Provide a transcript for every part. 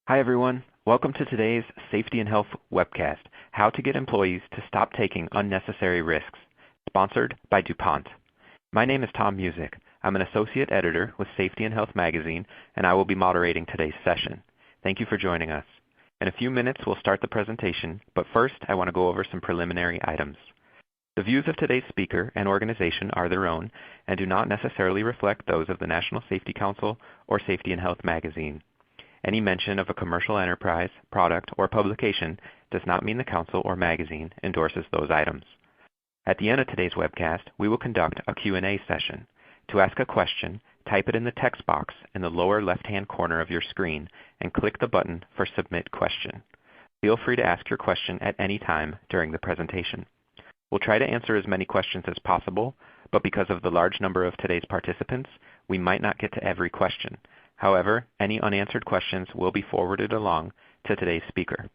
Hi everyone. Welcome to today's Safety and Health webcast, How to Get Employees to Stop Taking Unnecessary Risks, sponsored by DuPont. My name is Tom Music. I'm an associate editor with Safety and Health magazine, and I will be moderating today's session. Thank you for joining us. In a few minutes, we'll start the presentation, but first, I want to go over some preliminary items. The views of today's speaker and organization are their own and do not necessarily reflect those of the National Safety Council or Safety and Health magazine. Any mention of a commercial enterprise, product, or publication does not mean the council or magazine endorses those items. At the end of today's webcast, we will conduct a Q&A session. To ask a question, type it in the text box in the lower left-hand corner of your screen and click the button for Submit Question. Feel free to ask your question at any time during the presentation. We'll try to answer as many questions as possible, but because of the large number of today's participants, we might not get to every question. However, any unanswered questions will be forwarded along to today's speaker.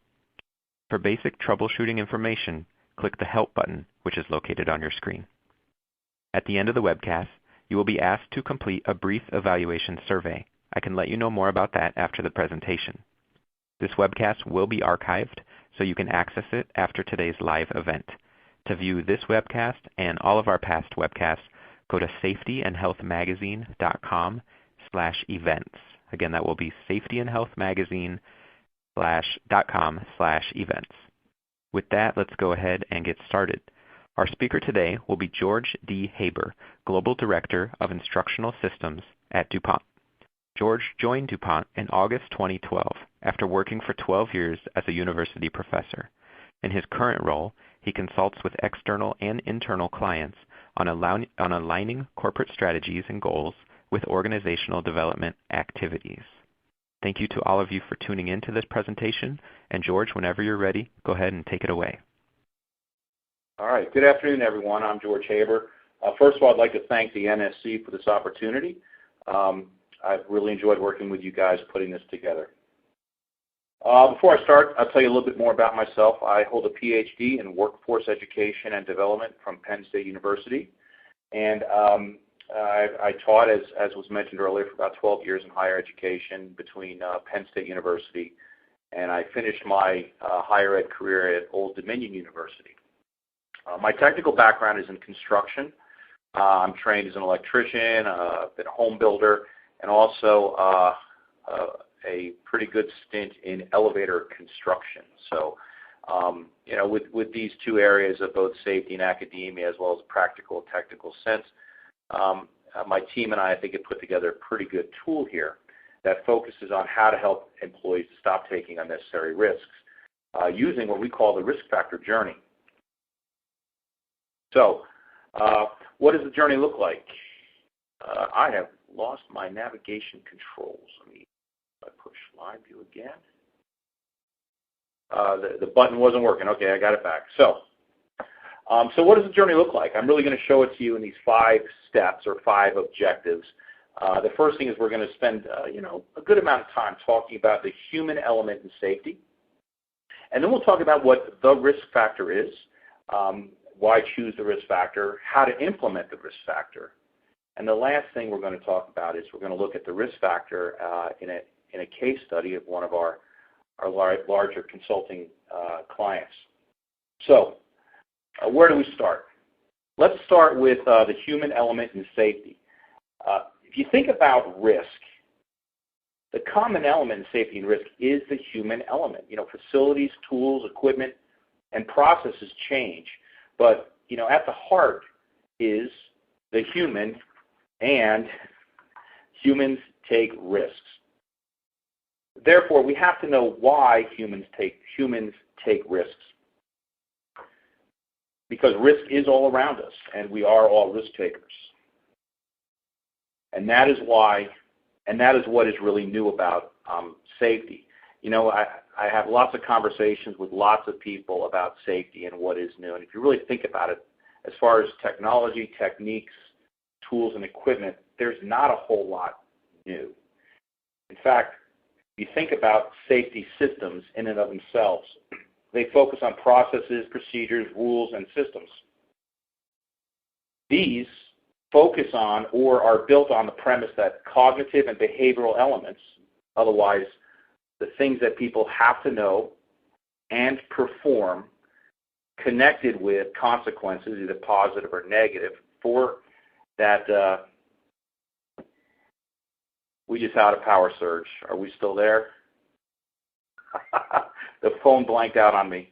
For basic troubleshooting information, click the Help button, which is located on your screen. At the end of the webcast, you will be asked to complete a brief evaluation survey. I can let you know more about that after the presentation. This webcast will be archived, so you can access it after today's live event. To view this webcast and all of our past webcasts, go to safetyandhealthmagazine.com/events. Again, that will be safetyandhealthmagazine.com/events. With that, let's go ahead and get started. Our speaker today will be George D. Haber, Global Director of Instructional Systems at DuPont. George joined DuPont in August 2012 after working for 12 years as a university professor. In his current role, he consults with external and internal clients on aligning corporate strategies and goals with organizational development activities. Thank you to all of you for tuning in to this presentation. And George, whenever you're ready, go ahead and take it away. All right. Good afternoon, everyone. I'm George Haber. First of all, I'd like to thank the NSC for this opportunity. I've really enjoyed working with you guys putting this together. Before I start, I'll tell you a little bit more about myself. I hold a Ph.D. in Workforce Education and Development from Penn State University. And I taught, as was mentioned earlier, for about 12 years in higher education between Penn State University, and I finished my higher ed career at Old Dominion University. My technical background is in construction. I'm trained as an electrician, been a home builder, and also a pretty good stint in elevator construction. So, with these two areas of both safety and academia, as well as practical, technical sense, my team and I think, have put together a pretty good tool here that focuses on how to help employees to stop taking unnecessary risks using what we call the risk factor journey. So, what does the journey look like? I have lost my navigation controls. Let me push live view again. The button wasn't working. Okay, I got it back. So what does the journey look like? I'm really going to show it to you in these 5 steps or 5 objectives. The first thing is we're going to spend a good amount of time talking about the human element in safety, and then we'll talk about what the risk factor is, why choose the risk factor, how to implement the risk factor, and the last thing we're going to talk about is we're going to look at the risk factor in a case study of one of our larger consulting clients. So, where do we start? Let's start with the human element in safety. If you think about risk, the common element in safety and risk is the human element. Facilities, tools, equipment, and processes change, but at the heart is the human, and humans take risks. Therefore, we have to know why humans take risks. Because risk is all around us, and we are all risk takers. And that is what is really new about safety. I have lots of conversations with lots of people about safety and what is new. And if you really think about it, as far as technology, techniques, tools, and equipment, there's not a whole lot new. In fact, if you think about safety systems in and of themselves, they focus on processes, procedures, rules, and systems. These focus on or are built on the premise that cognitive and behavioral elements, otherwise the things that people have to know and perform connected with consequences, either positive or negative, for that. We just had a power surge. Are we still there? The phone blanked out on me.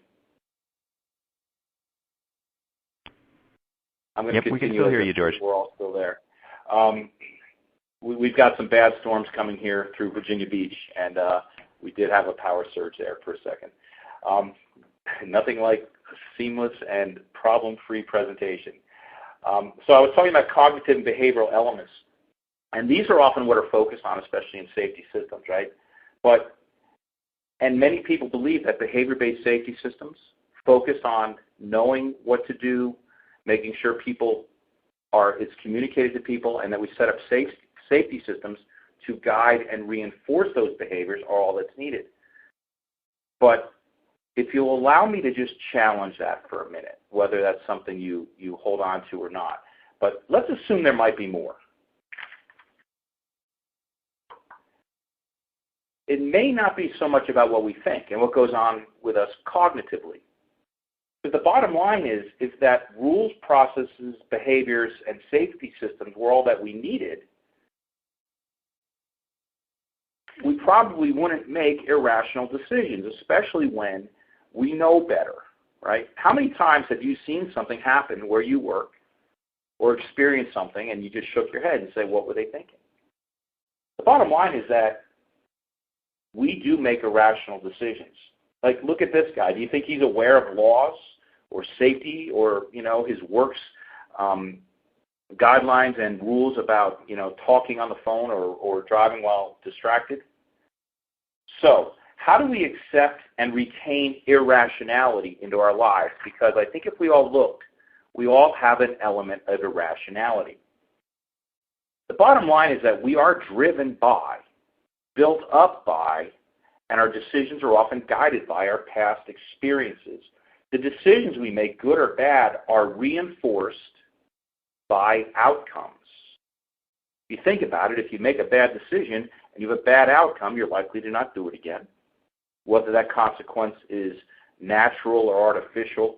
I'm going to Yep, we can continue. still hear you, George. We're all still there. We've got some bad storms coming here through Virginia Beach, and we did have a power surge there for a second. Nothing like a seamless and problem-free presentation. So I was talking about cognitive and behavioral elements, and these are often what are focused on, especially in safety systems, right? And many people believe that behavior-based safety systems focus on knowing what to do, making sure it's communicated to people, and that we set up safety systems to guide and reinforce those behaviors are all that's needed. But if you'll allow me to just challenge that for a minute, whether that's something you hold on to or not, but let's assume there might be more. It may not be so much about what we think and what goes on with us cognitively. But the bottom line is that rules, processes, behaviors, and safety systems were all that we needed. We probably wouldn't make irrational decisions, especially when we know better, right? How many times have you seen something happen where you work or experienced something and you just shook your head and say, what were they thinking? The bottom line is that we do make irrational decisions. Like, look at this guy. Do you think he's aware of laws or safety or, his work's guidelines and rules about, talking on the phone or driving while distracted? So how do we accept and retain irrationality into our lives? Because I think if we all looked, we all have an element of irrationality. The bottom line is that we are driven by, built up by, and our decisions are often guided by our past experiences. The decisions we make, good or bad, are reinforced by outcomes. If you think about it, if you make a bad decision and you have a bad outcome, you're likely to not do it again, whether that consequence is natural or artificial.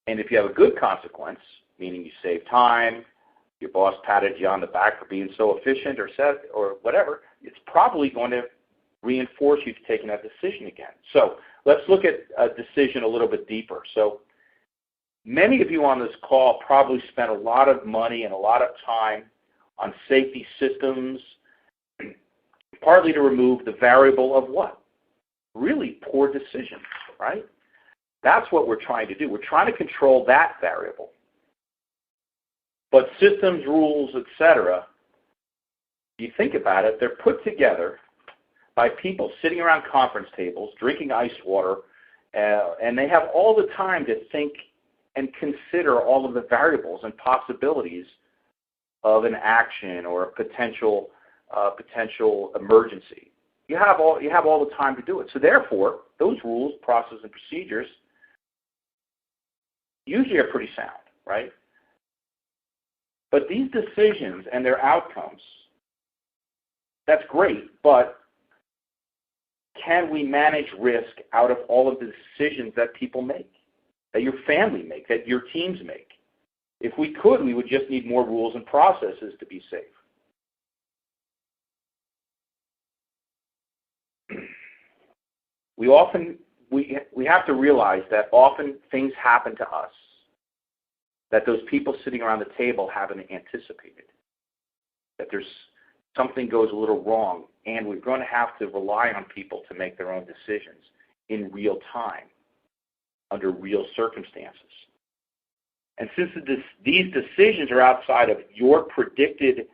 And if you have a good consequence, meaning you save time, your boss patted you on the back for being so efficient or whatever, it's probably going to reinforce you to taking that decision again. So let's look at a decision a little bit deeper. So many of you on this call probably spent a lot of money and a lot of time on safety systems, partly to remove the variable of what? Really poor decisions, right? That's what we're trying to do. We're trying to control that variable. But systems, rules, etc., if you think about it, they're put together by people sitting around conference tables, drinking ice water, and they have all the time to think and consider all of the variables and possibilities of an action or a potential emergency. You have all the time to do it. So therefore, those rules, processes, and procedures usually are pretty sound, right? But these decisions and their outcomes, that's great, but can we manage risk out of all of the decisions that people make, that your family make, that your teams make? If we could, we would just need more rules and processes to be safe. We have to realize that often things happen to us that those people sitting around the table haven't anticipated, that there's something goes a little wrong, and we're going to have to rely on people to make their own decisions in real time, under real circumstances. And since these decisions are outside of your predicted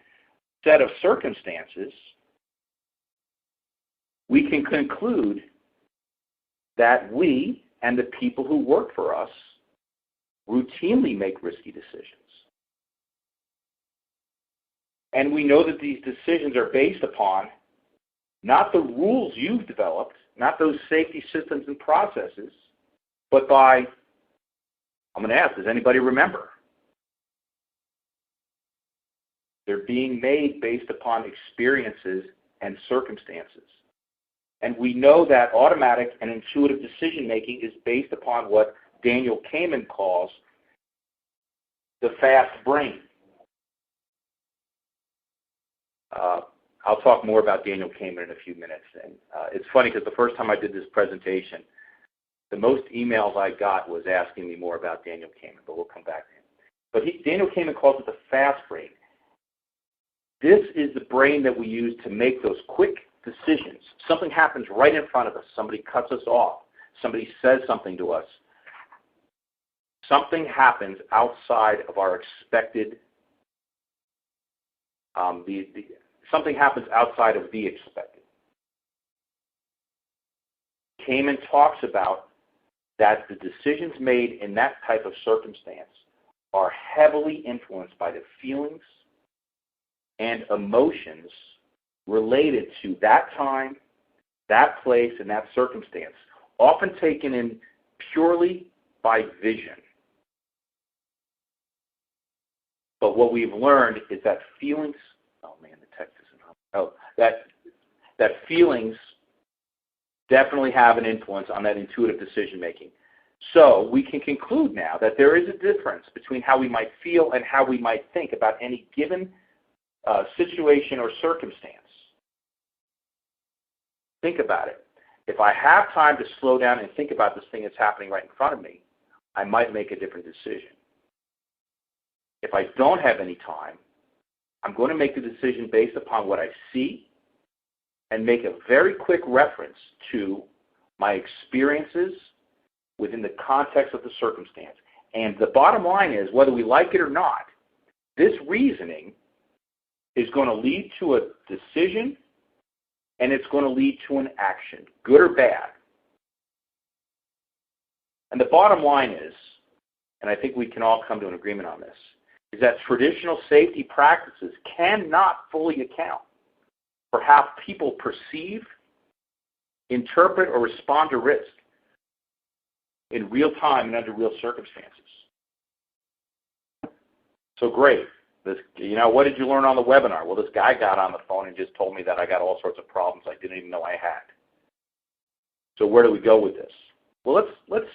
set of circumstances, we can conclude that we and the people who work for us routinely make risky decisions. And we know that these decisions are based upon not the rules you've developed, not those safety systems and processes, but by, I'm going to ask, does anybody remember? They're being made based upon experiences and circumstances. And we know that automatic and intuitive decision-making is based upon what Daniel Kahneman calls the fast brain. I'll talk more about Daniel Kahneman in a few minutes. And it's funny because the first time I did this presentation, the most emails I got was asking me more about Daniel Kahneman, but we'll come back to him. But Daniel Kahneman calls it the fast brain. This is the brain that we use to make those quick decisions. Something happens right in front of us. Somebody cuts us off. Somebody says something to us. Something happens outside of our expected, something happens outside of the expected. Kahneman talks about that the decisions made in that type of circumstance are heavily influenced by the feelings and emotions related to that time, that place, and that circumstance, often taken in purely by vision. But what we've learned is that feelings, that feelings definitely have an influence on that intuitive decision making. So we can conclude now that there is a difference between how we might feel and how we might think about any given situation or circumstance. Think about it. If I have time to slow down and think about this thing that's happening right in front of me, I might make a different decision. If I don't have any time, I'm going to make the decision based upon what I see and make a very quick reference to my experiences within the context of the circumstance. And the bottom line is, whether we like it or not, this reasoning is going to lead to a decision and it's going to lead to an action, good or bad. And the bottom line is, and I think we can all come to an agreement on this, is that traditional safety practices cannot fully account for how people perceive, interpret, or respond to risk in real time and under real circumstances. So great. What did you learn on the webinar? Well, this guy got on the phone and just told me that I got all sorts of problems I didn't even know I had. So where do we go with this? Well, let's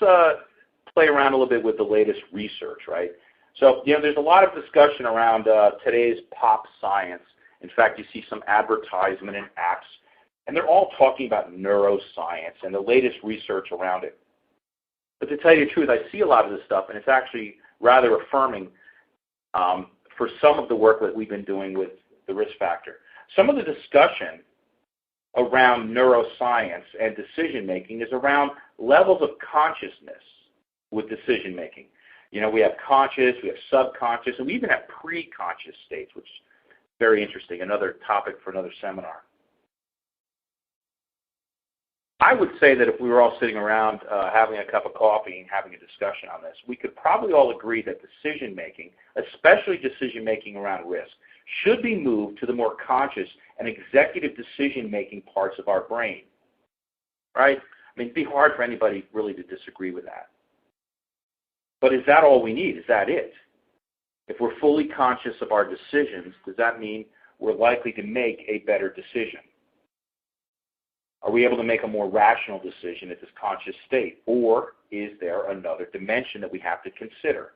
play around a little bit with the latest research, right? So, there's a lot of discussion around today's pop science. In fact, you see some advertisement in apps, and they're all talking about neuroscience and the latest research around it. But to tell you the truth, I see a lot of this stuff, and it's actually rather affirming for some of the work that we've been doing with the risk factor. Some of the discussion around neuroscience and decision-making is around levels of consciousness with decision-making. We have conscious, we have subconscious, and we even have pre-conscious states, which is very interesting, another topic for another seminar. I would say that if we were all sitting around having a cup of coffee and having a discussion on this, we could probably all agree that decision-making, especially decision-making around risk, should be moved to the more conscious and executive decision-making parts of our brain, right? I mean, it'd be hard for anybody really to disagree with that. But is that all we need? Is that it? If we're fully conscious of our decisions, does that mean we're likely to make a better decision? Are we able to make a more rational decision at this conscious state? Or is there another dimension that we have to consider?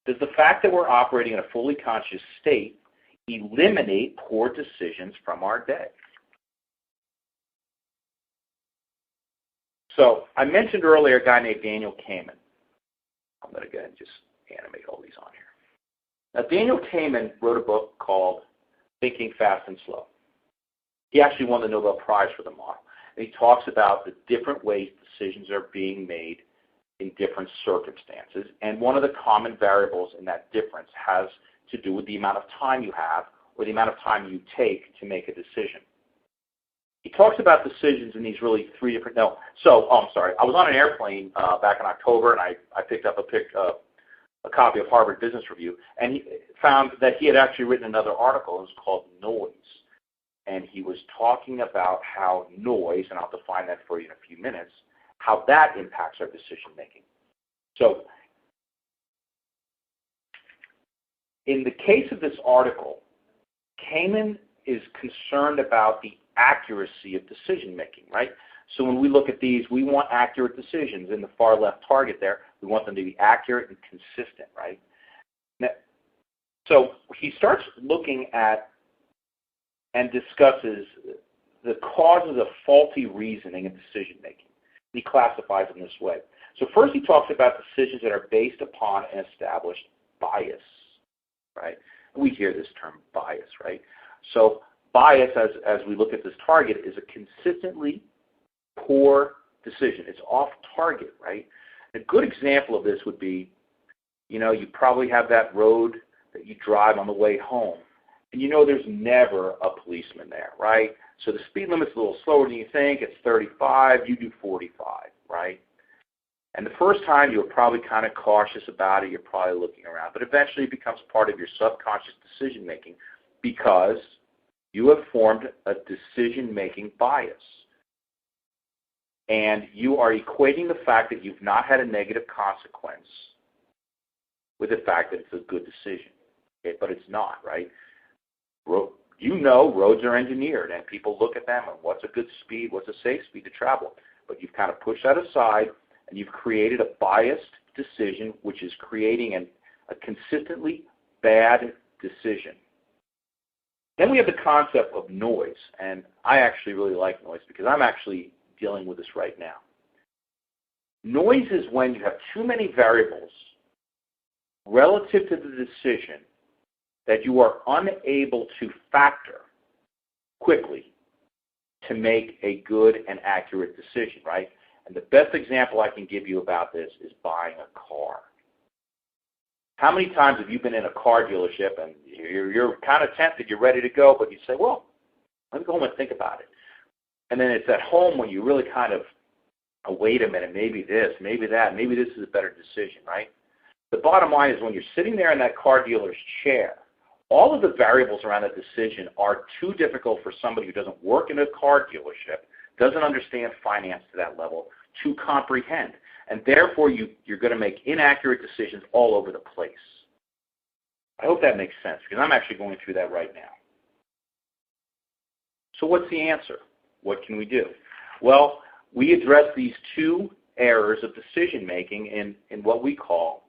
Does the fact that we're operating in a fully conscious state eliminate poor decisions from our day? So I mentioned earlier a guy named Daniel Kahneman. I'm going to go ahead and just animate all these on here. Now, Daniel Kahneman wrote a book called Thinking Fast and Slow. He actually won the Nobel Prize for the model. And he talks about the different ways decisions are being made in different circumstances. And one of the common variables in that difference has to do with the amount of time you have or the amount of time you take to make a decision. He talks about decisions in these really three different, I was on an airplane back in October, and I picked up a copy of Harvard Business Review, and he found that he had actually written another article. It was called Noise. And he was talking about how noise, and I'll define that for you in a few minutes, how that impacts our decision making. So in the case of this article, Kahneman is concerned about the accuracy of decision making, right? So when we look at these, we want accurate decisions. In the far left target there, we want them to be accurate and consistent, right? Now, so he starts looking at and discusses the causes of faulty reasoning and decision making. He classifies them this way. So first he talks about decisions that are based upon an established bias, right? We hear this term bias, right? So bias, as we look at this target, is a consistently poor decision. It's off target, right? A good example of this would be, you probably have that road that you drive on the way home, and there's never a policeman there, right? So the speed limit's a little slower than you think. It's 35. You do 45, right? And the first time you're probably kind of cautious about it. You're probably looking around. But eventually it becomes part of your subconscious decision-making because you have formed a decision-making bias. And you are equating the fact that you've not had a negative consequence with the fact that it's a good decision. Okay? But it's not, right? Roads are engineered, and people look at them and what's a good speed, what's a safe speed to travel. But you've kind of pushed that aside, and you've created a biased decision, which is creating a consistently bad decision. Then we have the concept of noise, and I actually really like noise because I'm actually dealing with this right now. Noise is when you have too many variables relative to the decision that you are unable to factor quickly to make a good and accurate decision, right? And the best example I can give you about this is buying a car. How many times have you been in a car dealership and you're kind of tempted, you're ready to go, but you say, well, let me go home and think about it. And then it's at home when you really kind of, wait a minute, maybe this, maybe that, maybe this is a better decision, right? The bottom line is when you're sitting there in that car dealer's chair, all of the variables around that decision are too difficult for somebody who doesn't work in a car dealership, doesn't understand finance to that level, to comprehend. And therefore, you're going to make inaccurate decisions all over the place. I hope that makes sense, because I'm actually going through that right now. So what's the answer? What can we do? Well, we address these two errors of decision-making in what we call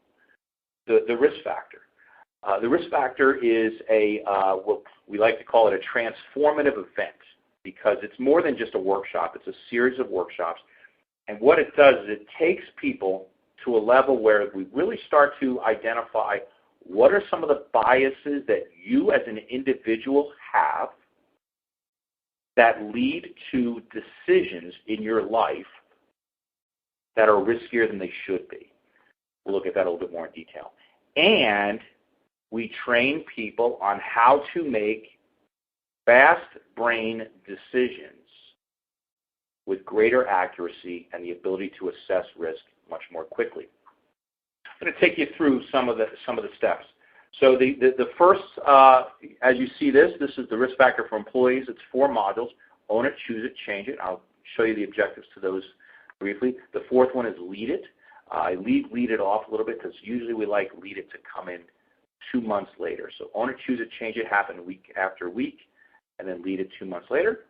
the risk factor. The risk factor is what we like to call it a transformative event, because it's more than just a workshop. It's a series of workshops. And what it does is it takes people to a level where we really start to identify what are some of the biases that you as an individual have that lead to decisions in your life that are riskier than they should be. We'll look at that a little bit more in detail. And we train people on how to make fast brain decisions with greater accuracy and the ability to assess risk much more quickly. I'm going to take you through some of the steps. So the first, as you see this is the risk factor for employees. It's 4 modules: own it, choose it, change it. I'll show you the objectives to those briefly. The fourth one is lead it. I lead it off a little bit because usually we like lead it to come in 2 months later. So own it, choose it, change it happen week after week, and then lead it 2 months later.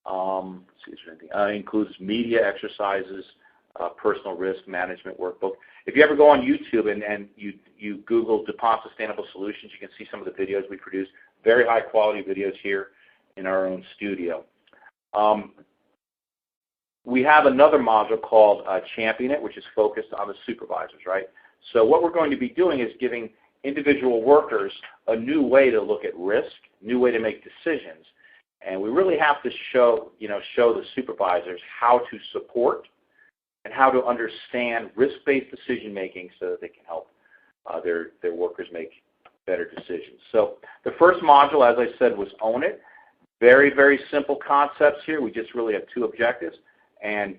See if there's anything. Includes media exercises, personal risk management workbook. If you ever go on YouTube and you Google DuPont Sustainable Solutions, you can see some of the videos we produce. Very high quality videos here in our own studio. We have another module called Champion It, which is focused on the supervisors, right? So what we're going to be doing is giving individual workers a new way to look at risk, new way to make decisions. And we really have to show the supervisors how to support and how to understand risk-based decision-making so that they can help their workers make better decisions. So the first module, as I said, was Own It. Very, very simple concepts here. We just really have 2 objectives. And,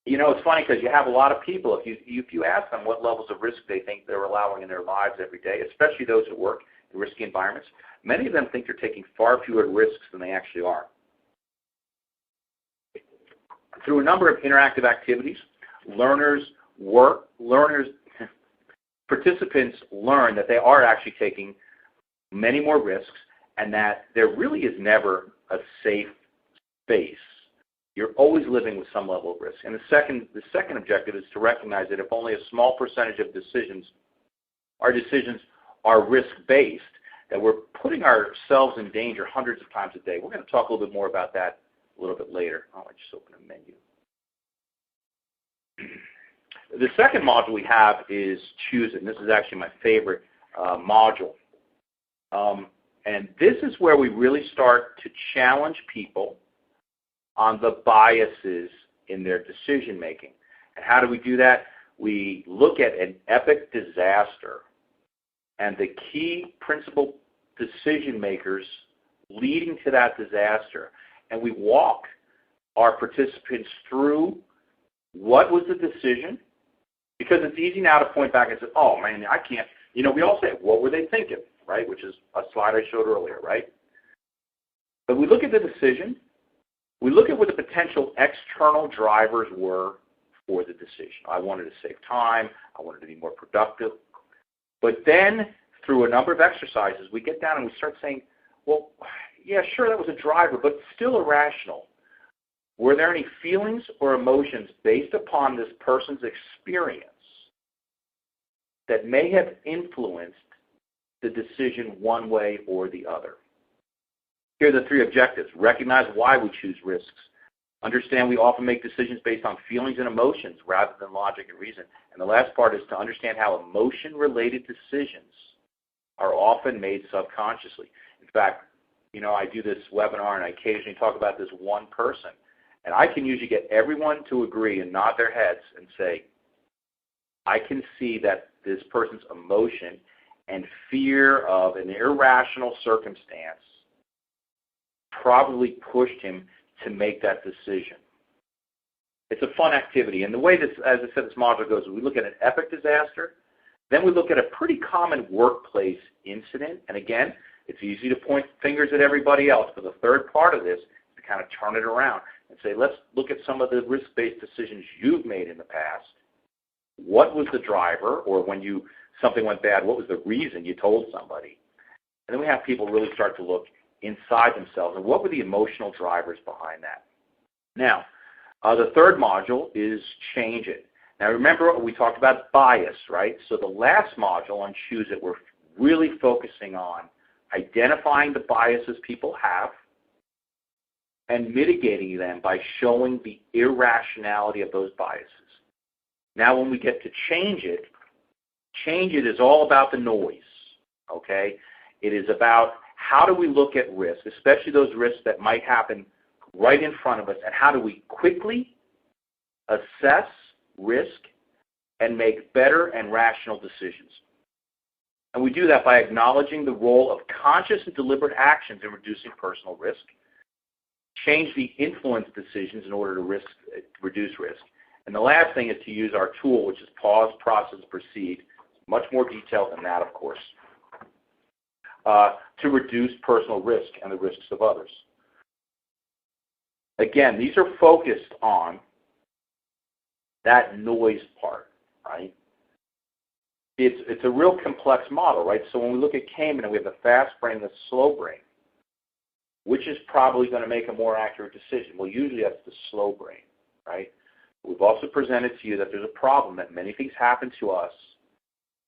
it's funny because you have a lot of people, if you ask them what levels of risk they think they're allowing in their lives every day, especially those who work in risky environments, many of them think they're taking far fewer risks than they actually are. Through a number of interactive activities, participants learn that they are actually taking many more risks, and that there really is never a safe space. You're always living with some level of risk. And the second objective is to recognize that if only a small percentage of decisions are risk-based, that we're putting ourselves in danger hundreds of times a day. We're going to talk a little bit more about that a little bit later. Oh, I just opened a menu. The second module we have is Choose It, and this is actually my favorite module. And this is where we really start to challenge people on the biases in their decision making. And how do we do that? We look at an epic disaster and the key principal decision makers leading to that disaster. And we walk our participants through what was the decision, because it's easy now to point back and say, oh, man, I can't. You know, we all say, what were they thinking, right, which is a slide I showed earlier, right? But we look at the decision. We look at what the potential external drivers were for the decision. I wanted to save time. I wanted to be more productive. But then, through a number of exercises, we get down and we start saying, well, yeah, sure, that was a driver, but still irrational. Were there any feelings or emotions based upon this person's experience that may have influenced the decision one way or the other? Here are the three objectives. Recognize why we choose risks. Understand we often make decisions based on feelings and emotions rather than logic and reason. And the last part is to understand how emotion-related decisions are often made subconsciously. In fact, you know, I do this webinar and I occasionally talk about this one person. And I can usually get everyone to agree and nod their heads and say, I can see that this person's emotion and fear of an irrational circumstance probably pushed him to make that decision. It's a fun activity. And the way this, as I said, this module goes, we look at an epic disaster, then we look at a pretty common workplace incident. And again, it's easy to point fingers at everybody else, but the third part of this is to kind of turn it around and say, let's look at some of the risk-based decisions you've made in the past. What was the driver, or when something went bad, what was the reason you told somebody? And then we have people really start to look inside themselves, and what were the emotional drivers behind that? Now, the third module is Change It. Now, remember we talked about bias, right? So the last module on Choose It, we're really focusing on identifying the biases people have and mitigating them by showing the irrationality of those biases. Now, when we get to Change It is all about the noise, okay? It is about how do we look at risk, especially those risks that might happen right in front of us, and how do we quickly assess risk and make better and rational decisions. And we do that by acknowledging the role of conscious and deliberate actions in reducing personal risk, change the influence decisions in order to reduce risk. And the last thing is to use our tool, which is pause, process, proceed. Much more detailed than that, of course, to reduce personal risk and the risks of others. Again, these are focused on that noise part, right? It's a real complex model, right? So when we look at Kahneman and we have the fast brain and the slow brain, which is probably going to make a more accurate decision? Well, usually that's the slow brain, right? We've also presented to you that there's a problem that many things happen to us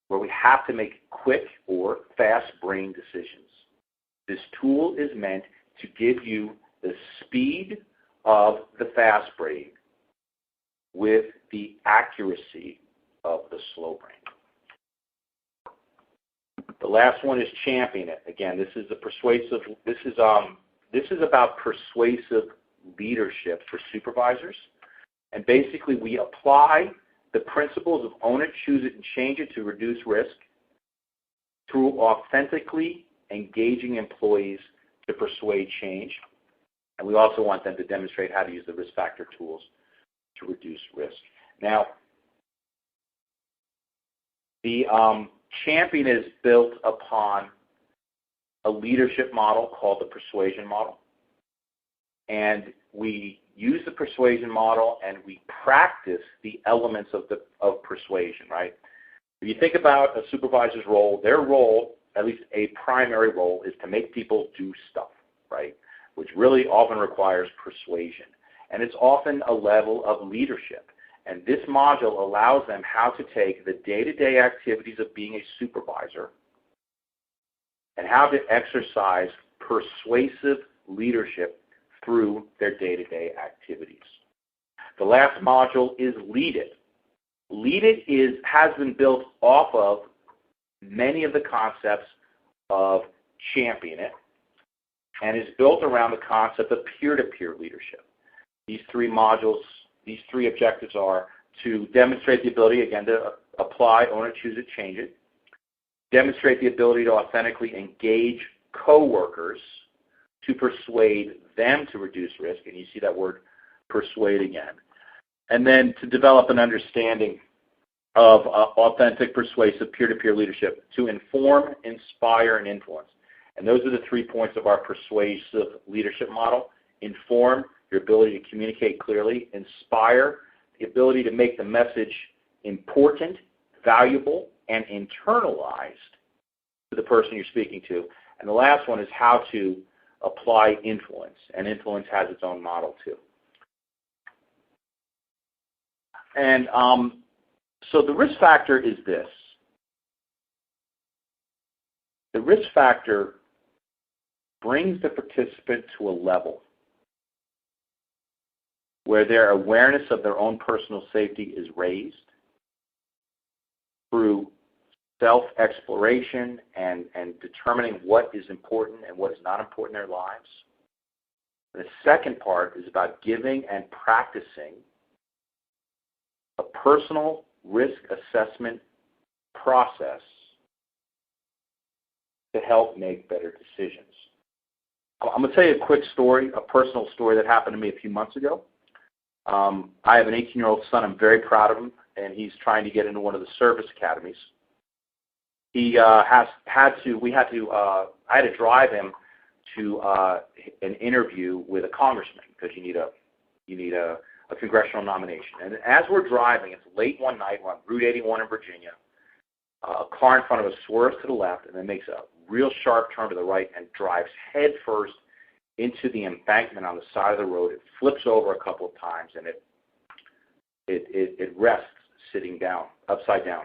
where we have to make quick or fast brain decisions. This tool is meant to give you the speed of the fast brain with the accuracy of the slow brain. The last one is champion it. Again, this is about persuasive leadership for supervisors. And basically we apply the principles of own it, choose it, and change it to reduce risk through authentically engaging employees to persuade change. And we also want them to demonstrate how to use the risk factor tools to reduce risk. Now, the champion is built upon a leadership model called the persuasion model. And we use the persuasion model and we practice the elements of persuasion, right? If you think about a supervisor's role, their role at least a primary role is to make people do stuff, right, which really often requires persuasion. And it's often a level of leadership. And this module allows them how to take the day-to-day activities of being a supervisor and how to exercise persuasive leadership through their day-to-day activities. The last module is Lead It. Lead It has been built off of many of the concepts of Champion It and is built around the concept of peer-to-peer leadership. These three modules, these three objectives are to demonstrate the ability, again, to apply, own it, choose it, change it, demonstrate the ability to authentically engage coworkers to persuade them to reduce risk, and you see that word persuade again, and then to develop an understanding of authentic, persuasive, peer-to-peer leadership to inform, inspire, and influence. And those are the 3 points of our persuasive leadership model. Inform, your ability to communicate clearly. Inspire, the ability to make the message important, valuable, and internalized to the person you're speaking to. And the last one is how to apply influence. And influence has its own model too. And so the risk factor is this. The risk factor brings the participant to a level where their awareness of their own personal safety is raised through self-exploration and determining what is important and what is not important in their lives. The second part is about giving and practicing a personal risk assessment process to help make better decisions. I'm going to tell you a quick story, a personal story that happened to me a few months ago. I have an 18-year-old son. I'm very proud of him, and he's trying to get into one of the service academies. I had to drive him to an interview with a congressman because you need a congressional nomination. And as we're driving, it's late one night, we're on Route 81 in Virginia. A car in front of us swerves to the left and then makes a real sharp turn to the right and drives head first into the embankment on the side of the road. It flips over a couple of times and it rests sitting down, upside down.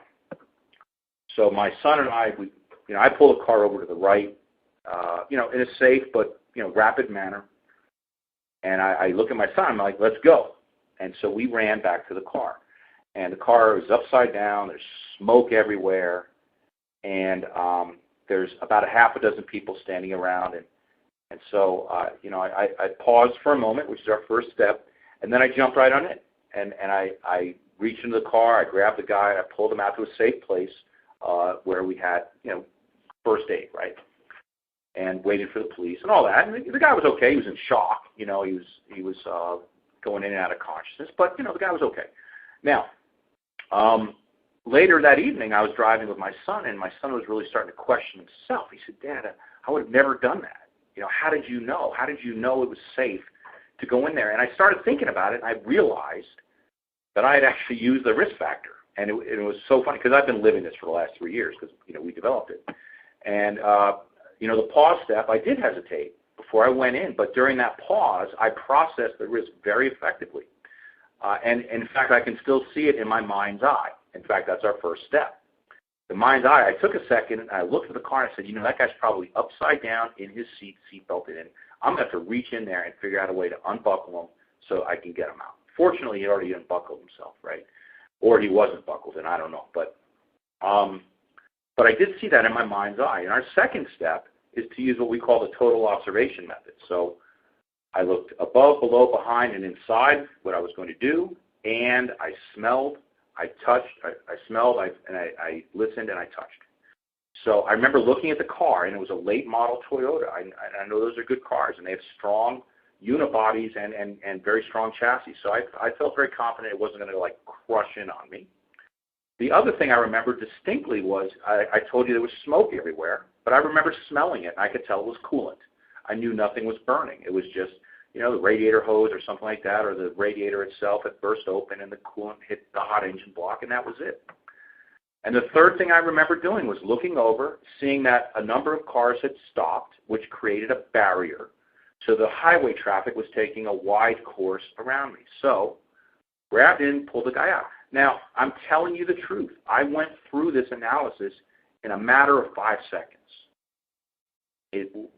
So my son and I pull the car over to the right, in a safe but rapid manner. And I look at my son. I'm like, let's go. And so we ran back to the car. And the car is upside down. There's smoke everywhere. And there's about a half a dozen people standing around. And so, I paused for a moment, which is our first step. And then I jumped right on it. And I reached into the car. I grabbed the guy. And I pulled him out to a safe place where we had, first aid, right? And waited for the police and all that. And the guy was okay. He was in shock. He was going in and out of consciousness. But, the guy was okay. Now, later that evening, I was driving with my son, and my son was really starting to question himself. He said, Dad, I would have never done that. How did you know? How did you know it was safe to go in there? And I started thinking about it, and I realized that I had actually used the risk factor. And it was so funny, because I've been living this for the last 3 years, because, we developed it. And, the pause step, I did hesitate before I went in. But during that pause, I processed the risk very effectively. And in fact, I can still see it in my mind's eye. In fact, that's our first step. The mind's eye, I took a second, and I looked at the car, and I said, that guy's probably upside down in his seat belted in. I'm going to have to reach in there and figure out a way to unbuckle him so I can get him out. Fortunately, he already unbuckled himself, right? Or he wasn't buckled in, I don't know. But I did see that in my mind's eye. And our second step is to use what we call the total observation method. So I looked above, below, behind, and inside what I was going to do, and I smelled, I touched, I smelled, I listened, and I touched. So I remember looking at the car, and it was a late model Toyota. I know those are good cars, and they have strong unibodies and very strong chassis. So I felt very confident it wasn't going to crush in on me. The other thing I remember distinctly was I told you there was smoke everywhere, but I remember smelling it, and I could tell it was coolant. I knew nothing was burning. It was just, the radiator hose or something like that, or the radiator itself had burst open and the coolant hit the hot engine block, and that was it. And the third thing I remember doing was looking over, seeing that a number of cars had stopped, which created a barrier. So the highway traffic was taking a wide course around me. So grabbed in, pulled the guy out. Now, I'm telling you the truth. I went through this analysis in a matter of 5 seconds.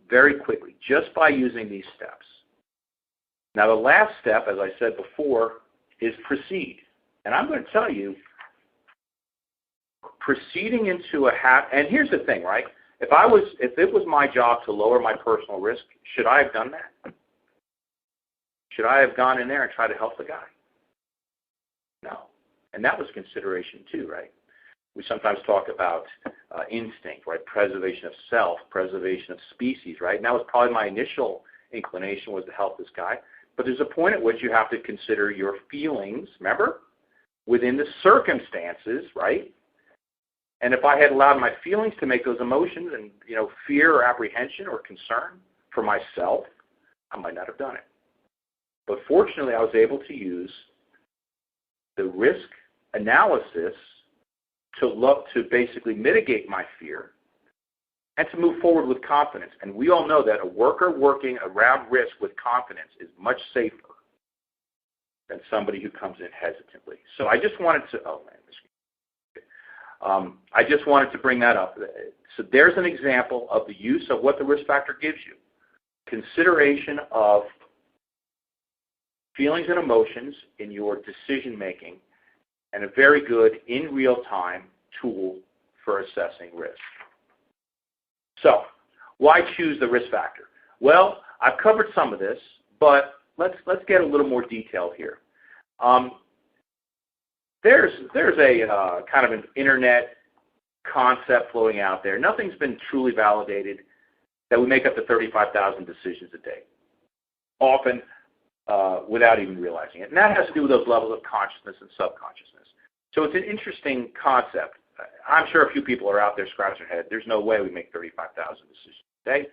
Very quickly, just by using these steps. Now, the last step, as I said before, is proceed. And I'm going to tell you, proceeding into a habit, and here's the thing, right? If it was my job to lower my personal risk, should I have done that? Should I have gone in there and tried to help the guy? No. And that was consideration too, right? We sometimes talk about instinct, right? Preservation of self, preservation of species, right? And that was probably my initial inclination, was to help this guy. But there's a point at which you have to consider your feelings, remember? Within the circumstances, right? And if I had allowed my feelings to make those emotions and, fear or apprehension or concern for myself, I might not have done it. But fortunately, I was able to use the risk analysis to basically mitigate my fear and to move forward with confidence. And we all know that a worker working around risk with confidence is much safer than somebody who comes in hesitantly. So I just wanted to, I just wanted to bring that up. So there's an example of the use of what the risk factor gives you. Consideration of feelings and emotions in your decision making, and a very good in real time tool for assessing risk. So, why choose the risk factor? Well, I've covered some of this, but let's get a little more detailed here. There's a kind of an internet concept floating out there. Nothing's been truly validated that we make up to 35,000 decisions a day, often without even realizing it. And that has to do with those levels of consciousness and subconsciousness. So it's an interesting concept. I'm sure a few people are out there scratching their head. There's no way we make 35,000 decisions a day.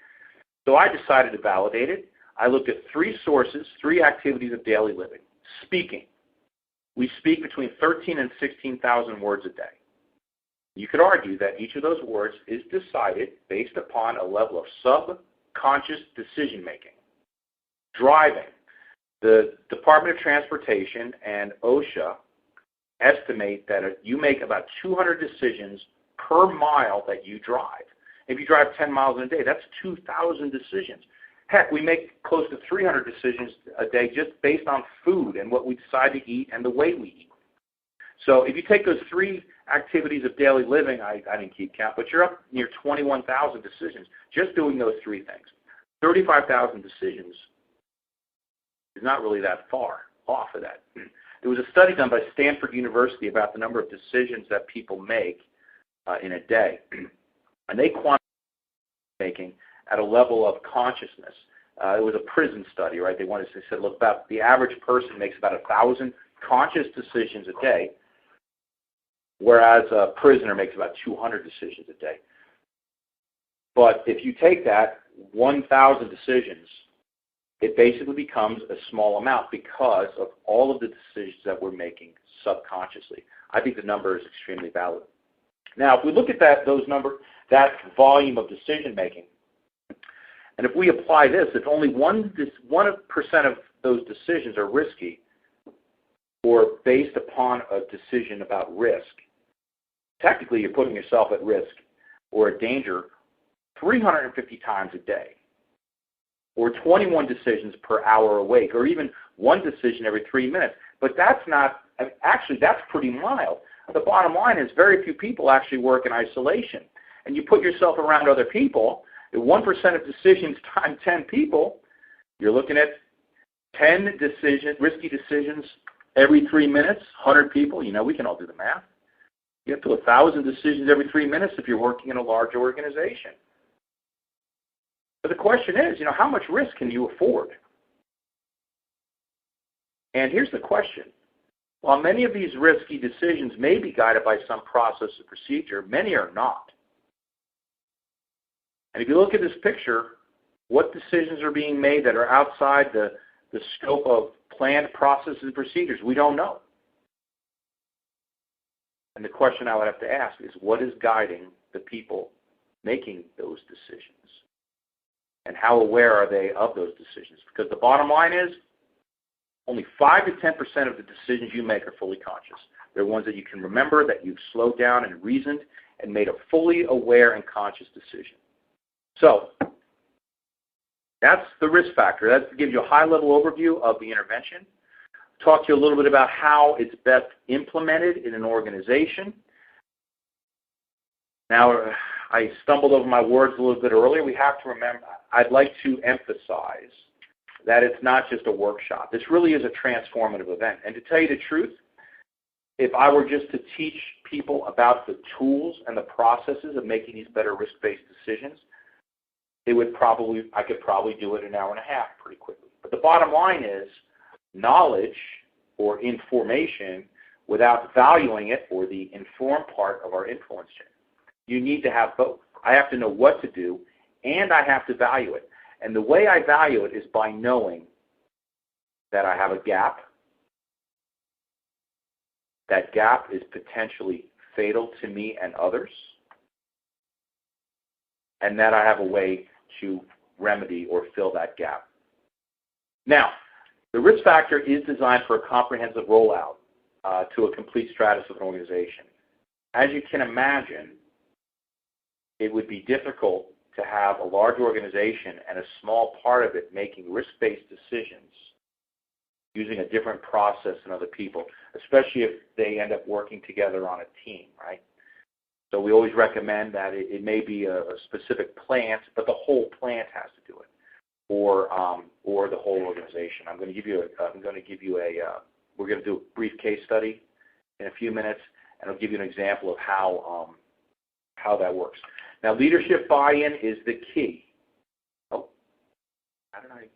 So I decided to validate it. I looked at 3 sources, 3 activities of daily living. Speaking. We speak between 13 and 16,000 words a day. You could argue that each of those words is decided based upon a level of subconscious decision making. Driving. The Department of Transportation and OSHA estimate that you make about 200 decisions per mile that you drive. If you drive 10 miles in a day, that's 2,000 decisions. Heck, we make close to 300 decisions a day just based on food and what we decide to eat and the way we eat. So if you take those 3 activities of daily living, I didn't keep count, but you're up near 21,000 decisions just doing those 3 things. 35,000 decisions is not really that far off of that. There was a study done by Stanford University about the number of decisions that people make in a day, and they quantified making at a level of consciousness. It was a prison study, right? They said, look, about the average person makes about 1,000 conscious decisions a day, whereas a prisoner makes about 200 decisions a day. But if you take that 1,000 decisions, it basically becomes a small amount because of all of the decisions that we're making subconsciously. I think the number is extremely valid. Now, if we look at that volume of decision making, and if we apply this, if only 1% of those decisions are risky or based upon a decision about risk, technically you're putting yourself at risk or a danger 350 times a day, or 21 decisions per hour awake, or even 1 decision every 3 minutes. But that's not, actually that's pretty mild. The bottom line is very few people actually work in isolation. And you put yourself around other people, 1% of decisions times 10 people, you're looking at 10 risky decisions every 3 minutes, 100 people. We can all do the math. You get to 1,000 decisions every 3 minutes if you're working in a large organization. But the question is, how much risk can you afford? And here's the question. While many of these risky decisions may be guided by some process or procedure, many are not. And if you look at this picture, what decisions are being made that are outside the scope of planned processes and procedures? We don't know. And the question I would have to ask is, what is guiding the people making those decisions? And how aware are they of those decisions? Because the bottom line is, only 5 to 10% of the decisions you make are fully conscious. They're ones that you can remember, that you've slowed down and reasoned and made a fully aware and conscious decision. So that's the risk factor. That gives you a high-level overview of the intervention. Talk to you a little bit about how it's best implemented in an organization. Now, I stumbled over my words a little bit earlier. We have to remember, I'd like to emphasize that it's not just a workshop. This really is a transformative event. And to tell you the truth, if I were just to teach people about the tools and the processes of making these better risk-based decisions, I could probably do it in an hour and a half pretty quickly. But the bottom line is, knowledge or information without valuing it, or the informed part of our influence chain. You need to have both. I have to know what to do, and I have to value it. And the way I value it is by knowing that I have a gap. That gap is potentially fatal to me and others, and that I have a way to remedy or fill that gap. Now, the risk factor is designed for a comprehensive rollout to a complete stratus of an organization. As you can imagine, it would be difficult to have a large organization and a small part of it making risk-based decisions using a different process than other people, especially if they end up working together on a team, right? So we always recommend that it may be a specific plant, but the whole plant has to do it, or the whole organization. We're going to do a brief case study in a few minutes, and I'll give you an example of how that works. Now, leadership buy-in is the key. Oh, how did I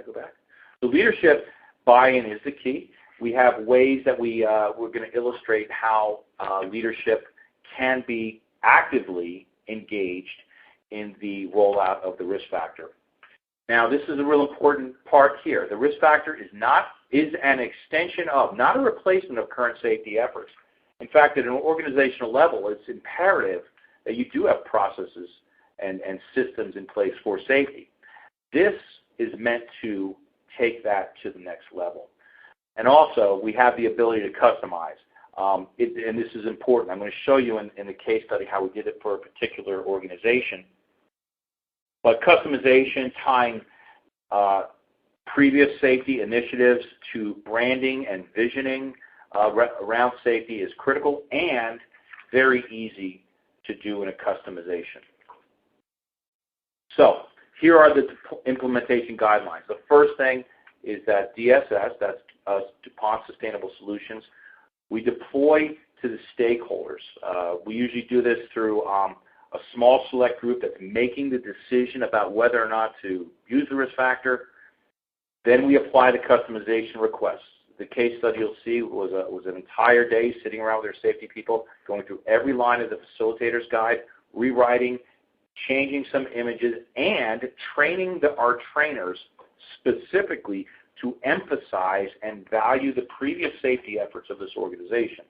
go back? So leadership buy-in is the key. We have ways that we're going to illustrate how leadership can be actively engaged in the rollout of the risk factor. Now, this is a real important part here. The risk factor is an extension of, not a replacement of, current safety efforts. In fact, at an organizational level, it's imperative that you do have processes and systems in place for safety. This is meant to take that to the next level. And also, we have the ability to customize. And this is important. I'm going to show you in the case study how we did it for a particular organization. But customization, tying previous safety initiatives to branding and visioning around safety is critical and very easy to do in a customization. So here are the implementation guidelines. The first thing is that DSS, that's DuPont Sustainable Solutions, we deploy to the stakeholders. We usually do this through a small select group that's making the decision about whether or not to use the risk factor. Then we apply the customization requests. The case study you'll see was an entire day sitting around with their safety people, going through every line of the facilitator's guide, rewriting, changing some images, and training our trainers specifically to emphasize and value the previous safety efforts of this organization.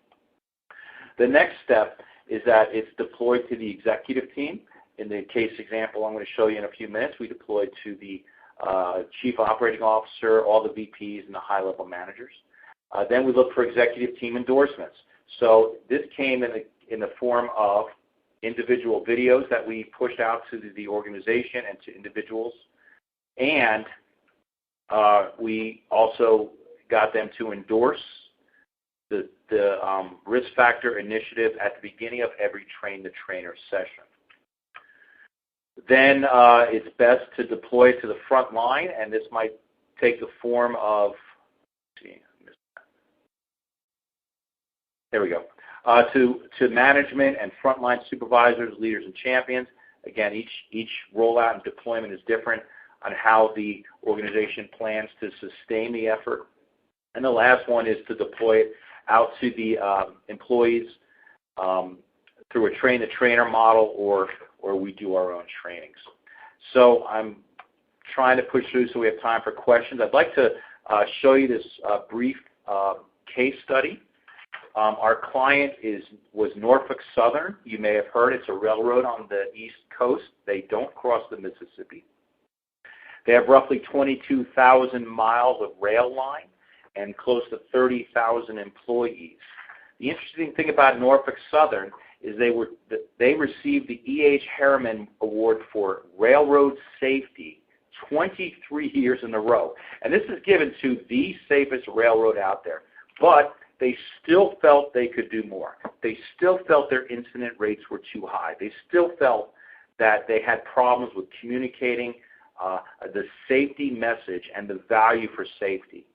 The next step is that it's deployed to the executive team. In the case example I'm going to show you in a few minutes, we deployed to the chief operating officer, all the VPs, and the high-level managers. Then we look for executive team endorsements. So this came in the form of individual videos that we pushed out to the organization and to individuals. And we also got them to endorse the risk factor initiative at the beginning of every train-the-trainer session. Then it's best to deploy it to the front line, and this might take the form of, there we go, to management and frontline supervisors, leaders, and champions. Again, each rollout and deployment is different on how the organization plans to sustain the effort. And the last one is to deploy it out to the employees through a train-the-trainer model, or we do our own trainings. So I'm trying to push through so we have time for questions. I'd like to show you this brief case study Our client was Norfolk Southern. You may have heard it's a railroad on the East Coast. They don't cross the Mississippi. They have roughly 22,000 miles of rail line and close to 30,000 employees. The interesting thing about Norfolk Southern is they received the E.H. Harriman Award for Railroad Safety 23 years in a row. And this is given to the safest railroad out there. But they still felt they could do more. They still felt their incident rates were too high. They still felt that they had problems with communicating the safety message and the value for safety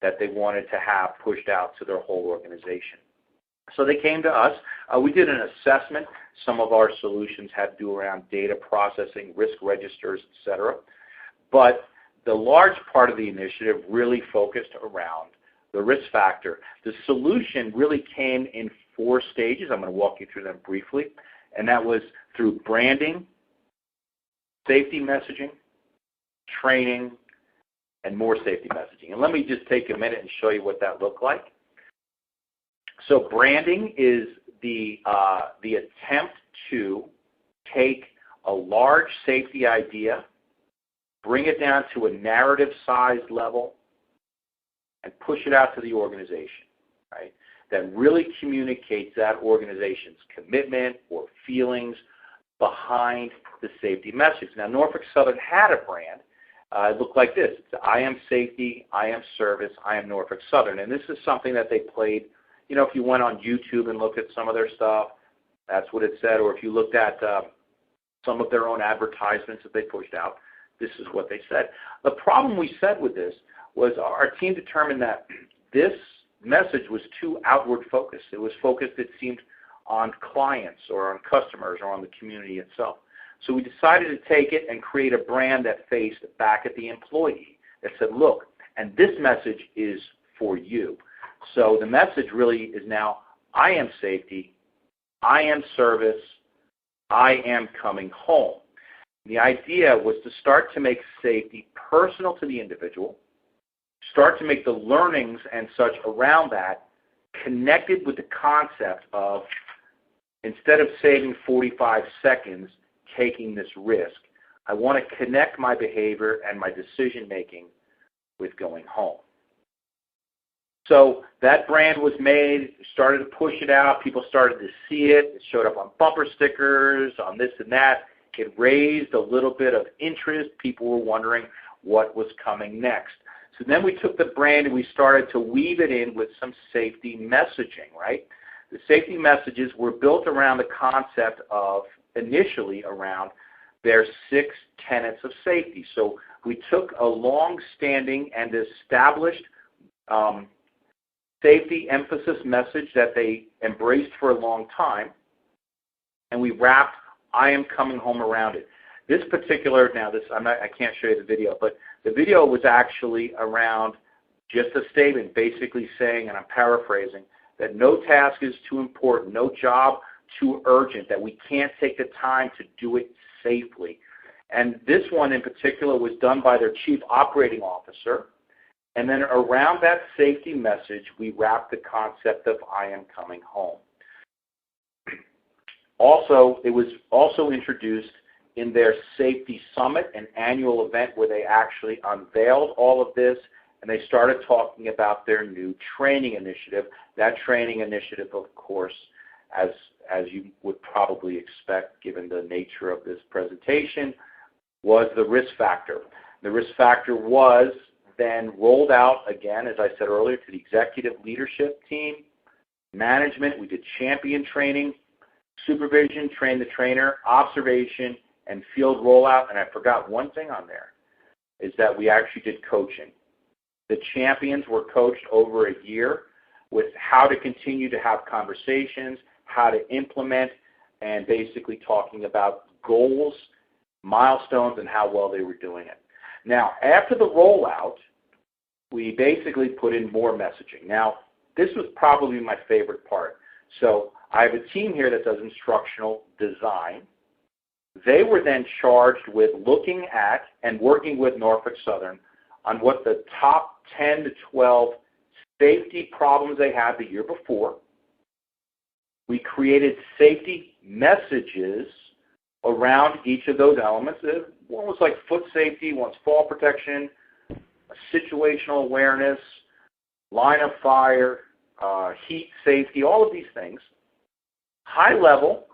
that they wanted to have pushed out to their whole organization. So they came to us. We did an assessment. Some of our solutions had to do around data processing, risk registers, et cetera. But the large part of the initiative really focused around the risk factor. The solution really came in 4 stages. I'm going to walk you through them briefly. And that was through branding, safety messaging, training, and more safety messaging. And let me just take a minute and show you what that looked like. So branding is the attempt to take a large safety idea, bring it down to a narrative size level, and push it out to the organization, right? That really communicates that organization's commitment or feelings behind the safety message. Now, Norfolk Southern had a brand. It looked like this. It's I am safety, I am service, I am Norfolk Southern. And this is something that they played. You know, if you went on YouTube and looked at some of their stuff, that's what it said. Or if you looked at some of their own advertisements that they pushed out, this is what they said. The problem we said with this was our team determined that this message was too outward focused. It was focused, it seemed, on clients or on customers or on the community itself. So we decided to take it and create a brand that faced back at the employee that said, look, and this message is for you. So the message really is now, I am safety, I am service, I am coming home. The idea was to start to make safety personal to the individual, start to make the learnings and such around that connected with the concept of, instead of saving 45 seconds taking this risk, I want to connect my behavior and my decision making with going home. So that brand was made, started to push it out, people started to see it, it showed up on bumper stickers, on this and that. It raised a little bit of interest. People were wondering what was coming next. So then we took the brand and we started to weave it in with some safety messaging, right? The safety messages were built around the concept of, initially around their 6 tenets of safety. So we took a long-standing and established safety emphasis message that they embraced for a long time, and we wrapped I am coming home around it. This particular, I can't show you the video, but the video was actually around just a statement basically saying, and I'm paraphrasing, that no task is too important, no job too urgent, that we can't take the time to do it safely. And this one in particular was done by their chief operating officer. And then around that safety message, we wrapped the concept of I am coming home. Also, it was also introduced in their Safety Summit, an annual event where they actually unveiled all of this, and they started talking about their new training initiative. That training initiative, of course, as you would probably expect given the nature of this presentation, was the risk factor. The risk factor was then rolled out again, as I said earlier, to the executive leadership team, management. We did champion training, supervision, train the trainer, observation, and field rollout. And I forgot one thing on there, is that we actually did coaching. The champions were coached over a year with how to continue to have conversations, how to implement, and basically talking about goals, milestones, and how well they were doing it. Now, after the rollout, we basically put in more messaging. Now, this was probably my favorite part. So I have a team here that does instructional design. They were then charged with looking at and working with Norfolk Southern on what the top 10 to 12 safety problems they had the year before, We created safety messages around each of those elements. One was like foot safety, one's fall protection, situational awareness, line of fire, heat safety, all of these things. High level,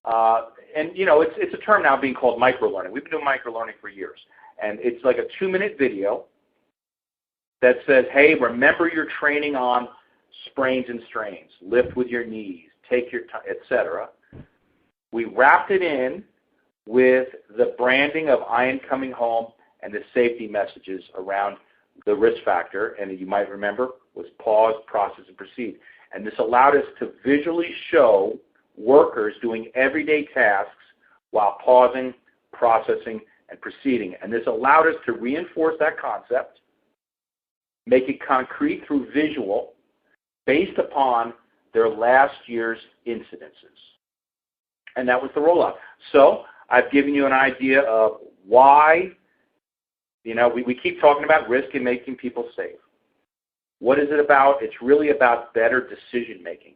and it's a term now being called microlearning. We've been doing microlearning for years. And it's like a 2-minute video that says, hey, remember your training on sprains and strains, lift with your knees, take your time, etc. We wrapped it in with the branding of I am coming home and the safety messages around the risk factor, and you might remember was pause, process, and proceed. And this allowed us to visually show workers doing everyday tasks while pausing, processing, and proceeding. And this allowed us to reinforce that concept, make it concrete through visual, based upon their last year's incidences. And that was the rollout. So I've given you an idea of why, we keep talking about risk and making people safe. What is it about? It's really about better decision making.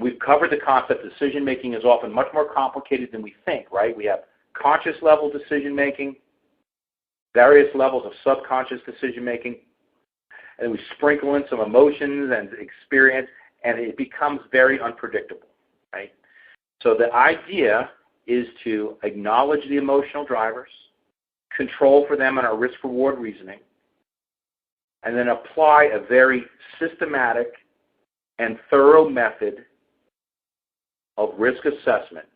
We've covered the concept decision making is often much more complicated than we think, right? We have conscious level decision making, various levels of subconscious decision making, and we sprinkle in some emotions and experience, and it becomes very unpredictable, right? So the idea is to acknowledge the emotional drivers, control for them in our risk-reward reasoning, and then apply a very systematic and thorough method of risk assessment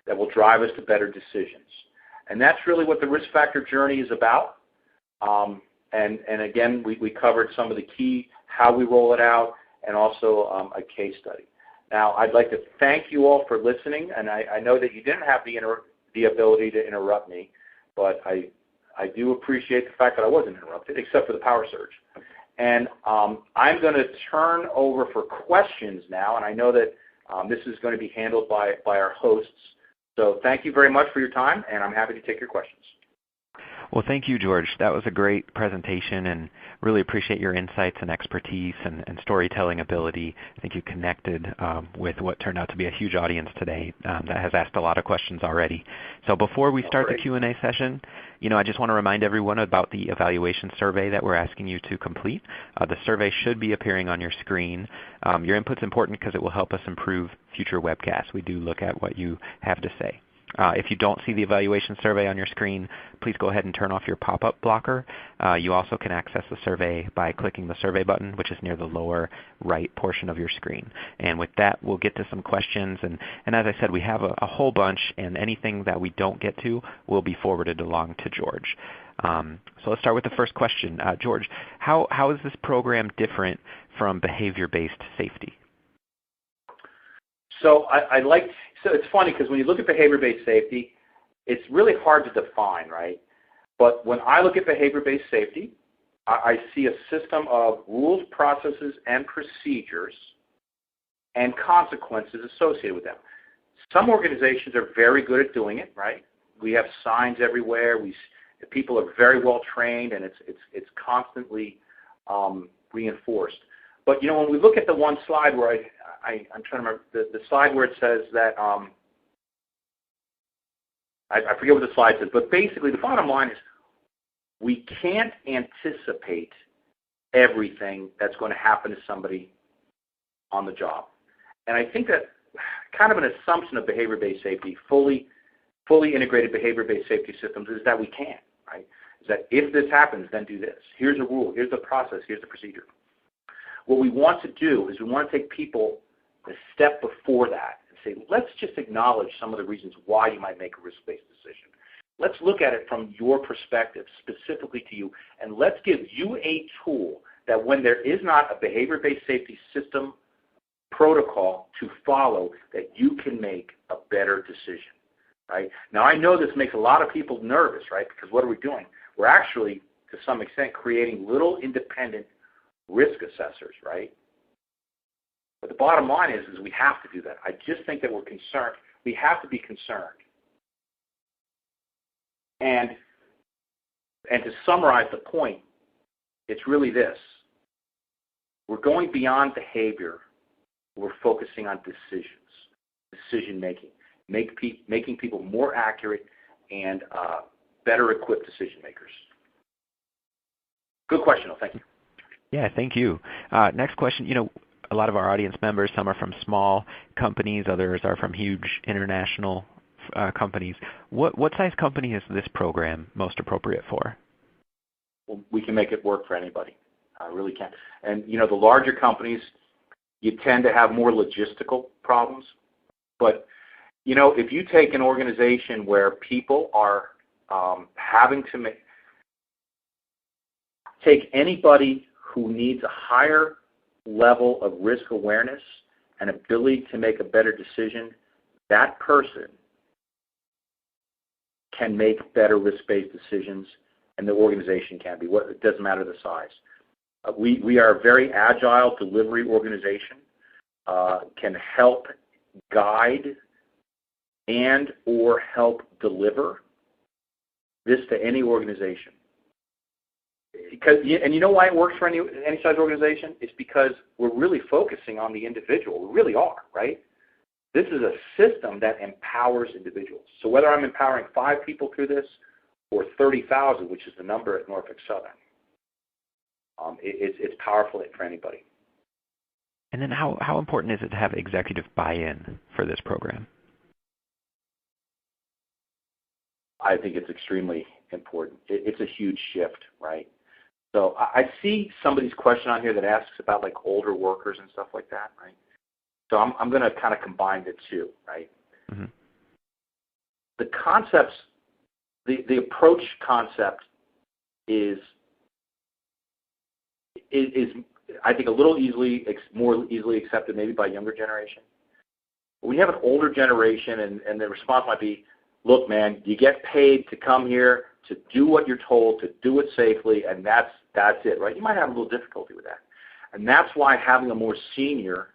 that will drive us to better decisions. And that's really what the risk factor journey is about. And again, we covered some of the key, how we roll it out, and also a case study. Now, I'd like to thank you all for listening, and I know that you didn't have the ability to interrupt me, but I do appreciate the fact that I wasn't interrupted, except for the power surge. And I'm going to turn over for questions now, and I know that this is going to be handled by our hosts. So thank you very much for your time, and I'm happy to take your questions. Well, thank you, George. That was a great presentation, and really appreciate your insights and expertise and storytelling ability. I think you connected with what turned out to be a huge audience today that has asked a lot of questions already. So before we start the Q&A session, I just want to remind everyone about the evaluation survey that we're asking you to complete. The survey should be appearing on your screen. Your input's important because it will help us improve future webcasts. We do look at what you have to say. If you don't see the evaluation survey on your screen, please go ahead and turn off your pop-up blocker. You also can access the survey by clicking the survey button, which is near the lower right portion of your screen. And with that, we'll get to some questions. And as I said, we have a whole bunch, and anything that we don't get to will be forwarded along to George. So let's start with the first question. George, how is this program different from behavior-based safety? So So it's funny because when you look at behavior-based safety, it's really hard to define, right? But when I look at behavior-based safety, I see a system of rules, processes, and procedures and consequences associated with them. Some organizations are very good at doing it, right? We have signs everywhere. People are very well trained, and it's constantly reinforced. But when we look at the one slide where I'm trying to remember the slide where it says that I forget what the slide says, but basically the bottom line is we can't anticipate everything that's going to happen to somebody on the job. And I think that kind of an assumption of behavior-based safety, fully integrated behavior-based safety systems, is that we can, right? Is that if this happens, then do this. Here's a rule. Here's the process. Here's the procedure. What we want to do is we want to take people a step before that and say, let's just acknowledge some of the reasons why you might make a risk-based decision. Let's look at it from your perspective, specifically to you, and let's give you a tool that when there is not a behavior-based safety system protocol to follow, that you can make a better decision, right? Now, I know this makes a lot of people nervous, right, because what are we doing? We're actually, to some extent, creating little independent risk assessors, right? But the bottom line is we have to do that. I just think that we're concerned. We have to be concerned. And to summarize the point, it's really this. We're going beyond behavior. we're focusing on decision making, making people more accurate and better equipped decision makers. Good question, thank you. Yeah, thank you. Next question, a lot of our audience members, some are from small companies, others are from huge international companies. What size company is this program most appropriate for? Well, we can make it work for anybody. I really can. And, the larger companies, you tend to have more logistical problems. But, if you take an organization where people are having to take anybody who needs a higher level of risk awareness and ability to make a better decision, that person can make better risk-based decisions, and the organization can be. It doesn't matter the size. We are a very agile delivery organization, can help guide and or help deliver this to any organization. And you know why it works for any size organization? It's because we're really focusing on the individual. We really are, right? This is a system that empowers individuals. So whether I'm empowering 5 people through this or 30,000, which is the number at Norfolk Southern, it's powerful for anybody. And then how important is it to have executive buy-in for this program? I think it's extremely important. It's a huge shift, right? So I see somebody's question on here that asks about like older workers and stuff like that, right? So I'm going to kind of combine the two, right? Mm-hmm. The concepts, the approach concept is I think a little more easily accepted maybe by younger generation. When you have an older generation and the response might be, look, man, you get paid to come here to do what you're told, to do it safely, and that's it, right? You might have a little difficulty with that. And that's why having a more senior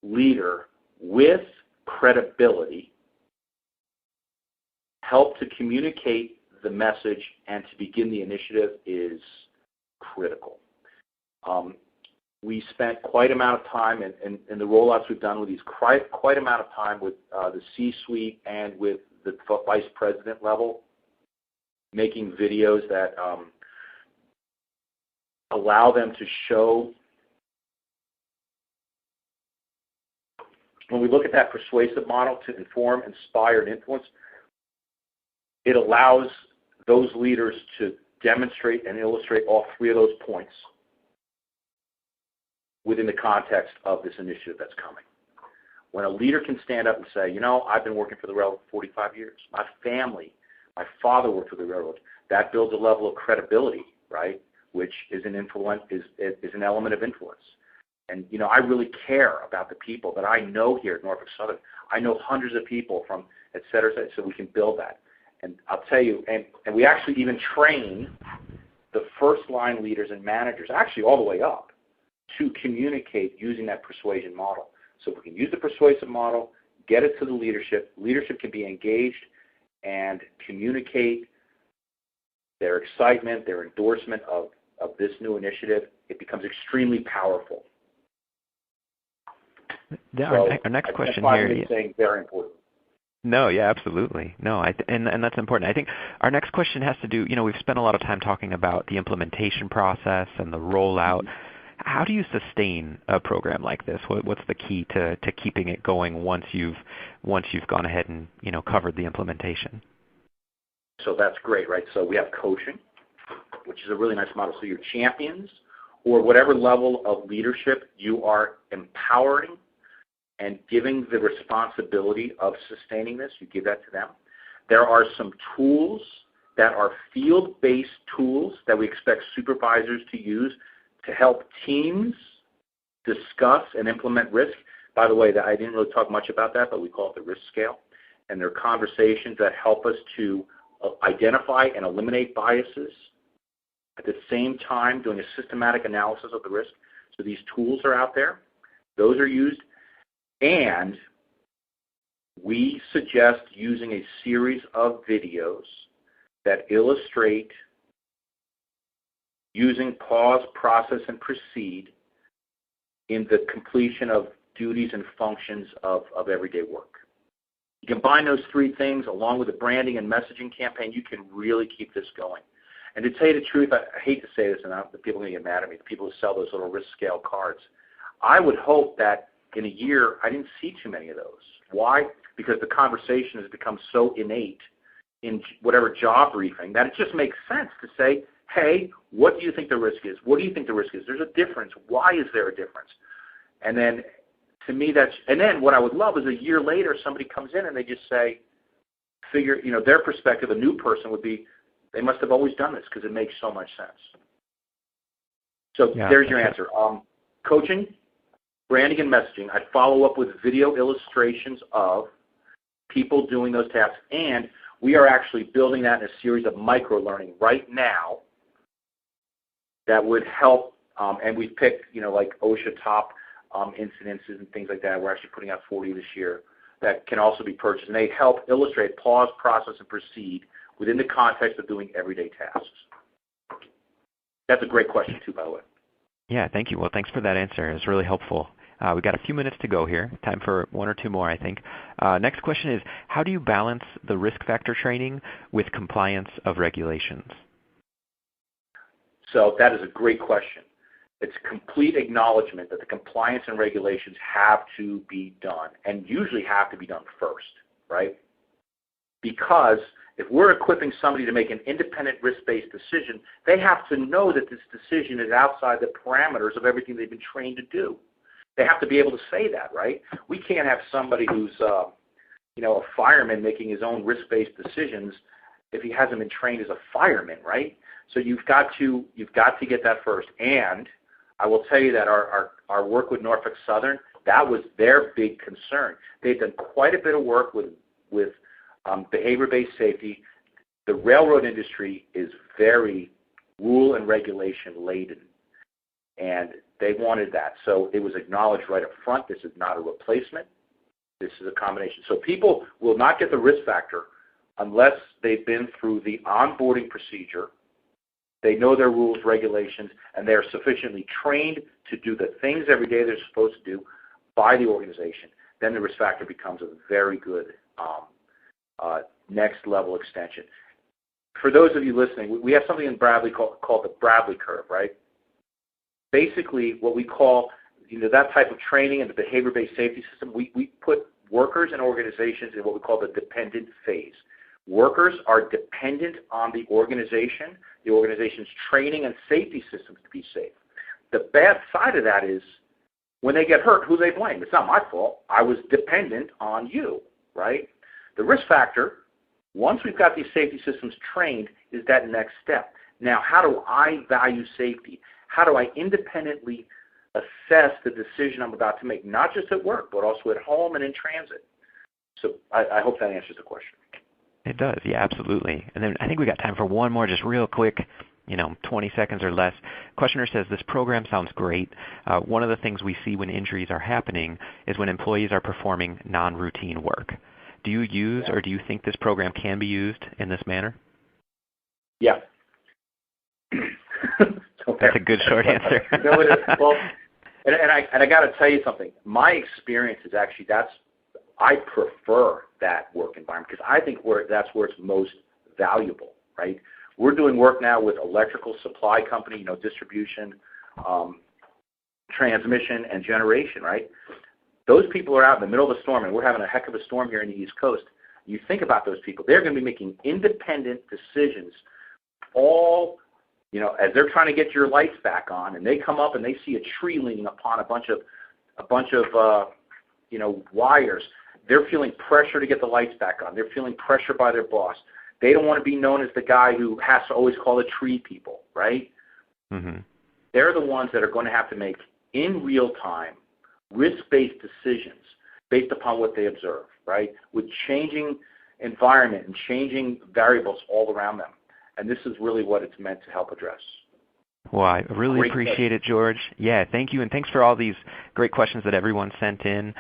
leader with credibility help to communicate the message and to begin the initiative is critical. We spent quite amount of time in the rollouts we've done with these, quite amount of time with the C-suite and with the vice president level, making videos that allow them to show. When we look at that persuasive model to inform, inspire, and influence, it allows those leaders to demonstrate and illustrate all 3 of those points within the context of this initiative that's coming. When a leader can stand up and say, I've been working for the railroad for 45 years. My family, my father worked for the railroad. That builds a level of credibility, right, which is an element of influence. And, I really care about the people that I know here at Norfolk Southern. I know hundreds of people from et cetera, so we can build that. And I'll tell you, and we actually even train the first-line leaders and managers, actually all the way up, to communicate using that persuasion model. So if we can use the persuasive model, get it to the leadership can be engaged and communicate their excitement, their endorsement of this new initiative. It becomes extremely powerful. Our next question here is saying very important. No, yeah, absolutely. No, and that's important. I think our next question has to do, we've spent a lot of time talking about the implementation process and the rollout. Mm-hmm. How do you sustain a program like this? What's the key to keeping it going once you've gone ahead and covered the implementation? So that's great, right? So we have coaching, which is a really nice model. So your champions, or whatever level of leadership you are empowering and giving the responsibility of sustaining this, you give that to them. There are some tools that are field-based tools that we expect supervisors to use to help teams discuss and implement risk. By the way, I didn't really talk much about that, but we call it the risk scale. And there are conversations that help us to identify and eliminate biases, at the same time doing a systematic analysis of the risk. So these tools are out there. Those are used. And we suggest using a series of videos that illustrate using pause, process, and proceed in the completion of duties and functions of everyday work. You combine those three things along with a branding and messaging campaign, you can really keep this going. And to tell you the truth, I hate to say this, and the people are going to get mad at me, the people who sell those little risk scale cards. I would hope that in a year I didn't see too many of those. Why? Because the conversation has become so innate in whatever job briefing that it just makes sense to say, hey, what do you think the risk is? What do you think the risk is? There's a difference. Why is there a difference? And then to me and then what I would love is a year later somebody comes in and they just say, their perspective, a new person would be, they must have always done this because it makes so much sense. So there's your answer. Coaching, branding, and messaging. I'd follow up with video illustrations of people doing those tasks, and we are actually building that in a series of micro-learning right now that would help, and we've picked, like OSHA top incidences and things like that. We're actually putting out 40 this year that can also be purchased, and they help illustrate pause, process, and proceed within the context of doing everyday tasks. That's a great question, too, by the way. Yeah, thank you. Well, thanks for that answer. It's really helpful. We've got a few minutes to go here. Time for one or two more, I think. Next question is, how do you balance the risk factor training with compliance of regulations? So that is a great question. It's complete acknowledgement that the compliance and regulations have to be done, and usually have to be done first, right? Because if we're equipping somebody to make an independent risk-based decision, they have to know that this decision is outside the parameters of everything they've been trained to do. They have to be able to say that, right? We can't have somebody who's, a fireman making his own risk-based decisions if he hasn't been trained as a fireman, right? So you've got to get that first. And I will tell you that our work with Norfolk Southern, that was their big concern. They've done quite a bit of work with behavior-based safety. The railroad industry is very rule and regulation laden, and they wanted that. So it was acknowledged right up front, this is not a replacement, this is a combination. So people will not get the risk factor unless they've been through the onboarding procedure, they know their rules, regulations, and they're sufficiently trained to do the things every day they're supposed to do by the organization. Then the risk factor becomes a very good next level extension. For those of you listening, we have something in Bradley called the Bradley curve, right? Basically, what we call that type of training in the behavior-based safety system, we put workers and organizations in what we call the dependent phase. Workers are dependent on the organization's training and safety systems to be safe. The bad side of that is when they get hurt, who they blame? It's not my fault. I was dependent on you, right? The risk factor, once we've got these safety systems trained, is that next step. Now, how do I value safety? How do I independently assess the decision I'm about to make, not just at work, but also at home and in transit? So I hope that answers the question. It does, yeah, absolutely. And then I think we got time for one more, just real quick, 20 seconds or less. Questioner says, this program sounds great. One of the things we see when injuries are happening is when employees are performing non-routine work. Do you use or do you think this program can be used in this manner? Yeah. That's a good short answer. No, it is. Well, and I got to tell you something. My experience is actually I prefer that work environment because I think that's where it's most valuable, right? We're doing work now with electrical supply company, distribution, transmission, and generation, right? Those people are out in the middle of a storm, and we're having a heck of a storm here in the East Coast. You think about those people. They're going to be making independent decisions all, as they're trying to get your lights back on, and they come up and they see a tree leaning upon a bunch of wires. They're feeling pressure to get the lights back on. They're feeling pressure by their boss. They don't want to be known as the guy who has to always call the tree people, right? Mm-hmm. They're the ones that are going to have to make, in real time, risk-based decisions based upon what they observe, right, with changing environment and changing variables all around them. And this is really what it's meant to help address. Well, I really Great appreciate question. it, George. Yeah, thank you, and thanks for all these great questions that everyone sent in.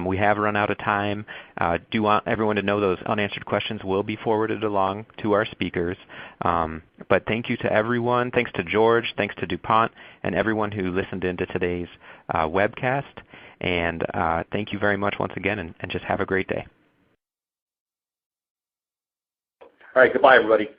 We have run out of time. Do want everyone to know those unanswered questions will be forwarded along to our speakers. But thank you to everyone. Thanks to George. Thanks to DuPont and everyone who listened into today's webcast. And thank you very much once again, and just have a great day. All right, goodbye, everybody.